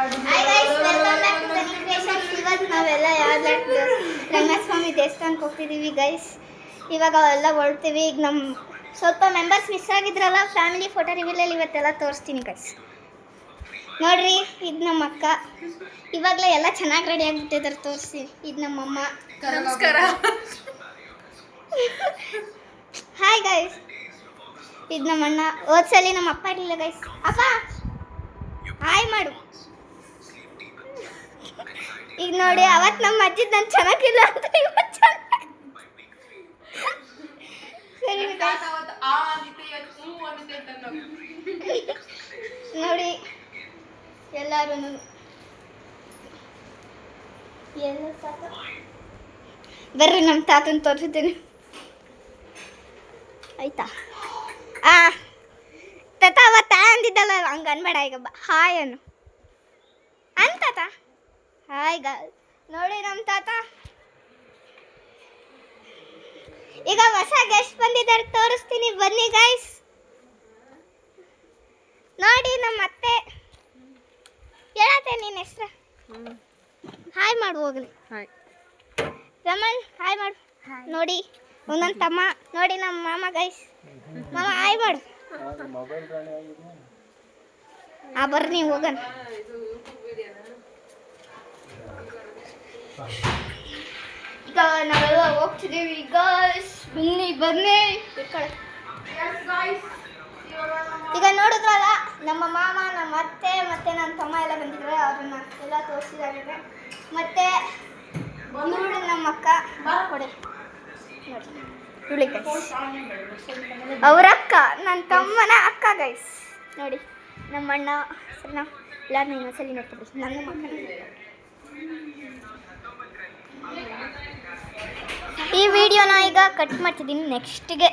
Hi guys, welcome back to the creations. ಇವತ್ತು ನಾವೆಲ್ಲ ಯಾವ್ದು ರಂಗಸ್ವಾಮಿ ದೇವಸ್ಥಾನಕ್ಕೆ ಹೋಗ್ತಿದ್ದೀವಿ ಗೈಸ್. ಇವಾಗ ಎಲ್ಲ ಹೊರಡ್ತೀವಿ. ಈಗ ನಮ್ಮ ಸ್ವಲ್ಪ ಮೆಂಬರ್ಸ್ ಮಿಸ್ ಆಗಿದ್ರಲ್ಲ, ಫ್ಯಾಮಿಲಿ ಫೋಟೋ ರಿವೀಲಲ್ಲಿ ಇವತ್ತೆಲ್ಲ ತೋರಿಸ್ತೀನಿ ಗೈಸ್. ನೋಡ್ರಿ, ಇದು ನಮ್ಮ ಅಕ್ಕ. ಇವಾಗಲೇ ಎಲ್ಲ ಚೆನ್ನಾಗಿ ರೆಡಿ ಆಗಿಬಿಟ್ಟಿದ್ದಾರೆ, ತೋರಿಸಿ. ಇದು ನಮ್ಮಮ್ಮ. ನಮಸ್ಕಾರ. ಹಾಯ್ ಗೈಸ್, ಇದು ನಮ್ಮ ಅಣ್ಣ. ಹೋದ್ಸಲಿ ನಮ್ಮ ಅಪ್ಪ ಇರಲಿಲ್ಲ ಗೈಸ್. ಅಪ್ಪ ಹಾಯ್ ಮಾಡು. ಈಗ ನೋಡಿ, ಅವತ್ತು ನಮ್ಮ ಅಜ್ಜಿದ್ ನಾನು ಚೆನ್ನಾಗಿಲ್ಲ ಅಂತ ಇವತ್ತು ಚೆನ್ನಾಗಿ. ಸರಿ ನೋಡಿ, ಎಲ್ಲರೂ ಎಲ್ಲ ತಾತ ಬರ್ರಿ, ನಮ್ಮ ತಾತನ ತೋರಿಸ್ತೀನಿ ಆಯ್ತಾ. ತಾತ ಅವತ್ತ ಅಂದಿದ್ದಲ್ಲ, ಹಂಗೆ ಅನ್ಬೇಡ. ಈಗ ಹಾಯ್ ಅನ್ನು ತಾತ. ಹಾಯ್ ನೋಡಿ ನಮ್ಮ ತಾತ. ಈಗ ಹೊಸ ಗೆಸ್ಟ್ ಬಂದಿದ್ದಾರೆ, ತೋರಿಸ್ತೀನಿ ಬನ್ನಿ ಗೈಸ್. ನೋಡಿ ನಮ್ಮ ಅತ್ತೆ. ಹೇಳತ್ತೆ ನಿನ್ನ ಹೆಸ್ರು. ಹಾಯ್ ಮಾಡು ಹೋಗ್ಲಿ. ರಮಣ್ ಹಾಯ್ ಮಾಡು. ನೋಡಿ ನನ್ನ ತಮ್ಮ. ನೋಡಿ ನಮ್ಮ ಮಾಮ ಗೈಸ್. ಮಾಮ ಹಾಯ್ ಮಾಡು. ಬರ್ರಿ ನೀವು ಹೋಗೋಣ. ಈಗ ನಾವೆಲ್ಲ ಹೋಗ್ತಿದ್ದೀವಿ ಗೈಸ್. ಬನ್ನಿ ಬನ್ನಿ. ಈಗ ನೋಡಿದ್ರಲ್ಲ, ನಮ್ಮ ಮಾಮ, ನಮ್ಮ ಅತ್ತೆ ಮತ್ತೆ ನನ್ನ ತಮ್ಮ ಎಲ್ಲ ಬಂದಿದ್ದಾರೆ. ಅವ್ರನ್ನ ಎಲ್ಲ ತೋರಿಸಿದ್ದಾರೆ. ಮತ್ತೆ ನೋಡಿ ನಮ್ಮ ಅಕ್ಕ ಕೊಡಿ. ನೋಡಿ ಅವ್ರ ಅಕ್ಕ, ನನ್ನ ತಮ್ಮನ ಅಕ್ಕ ಗೈಸ್. ನೋಡಿ ನಮ್ಮ ಅಣ್ಣ. ಸರಿನಾ? ಎಲ್ಲಾರನ್ನ ಇನ್ನೊಂದ್ಸಲಿ ನೋಡ್ಕೊಬೇಕು. ನನ್ನ ಮಕ್ಕಳ ಈ ವಿಡಿಯೋನ ಈಗ ಕಟ್ ಮಾಡ್ತಿದ್ದೀನಿ. ನೆಕ್ಸ್ಟ್ಗೆ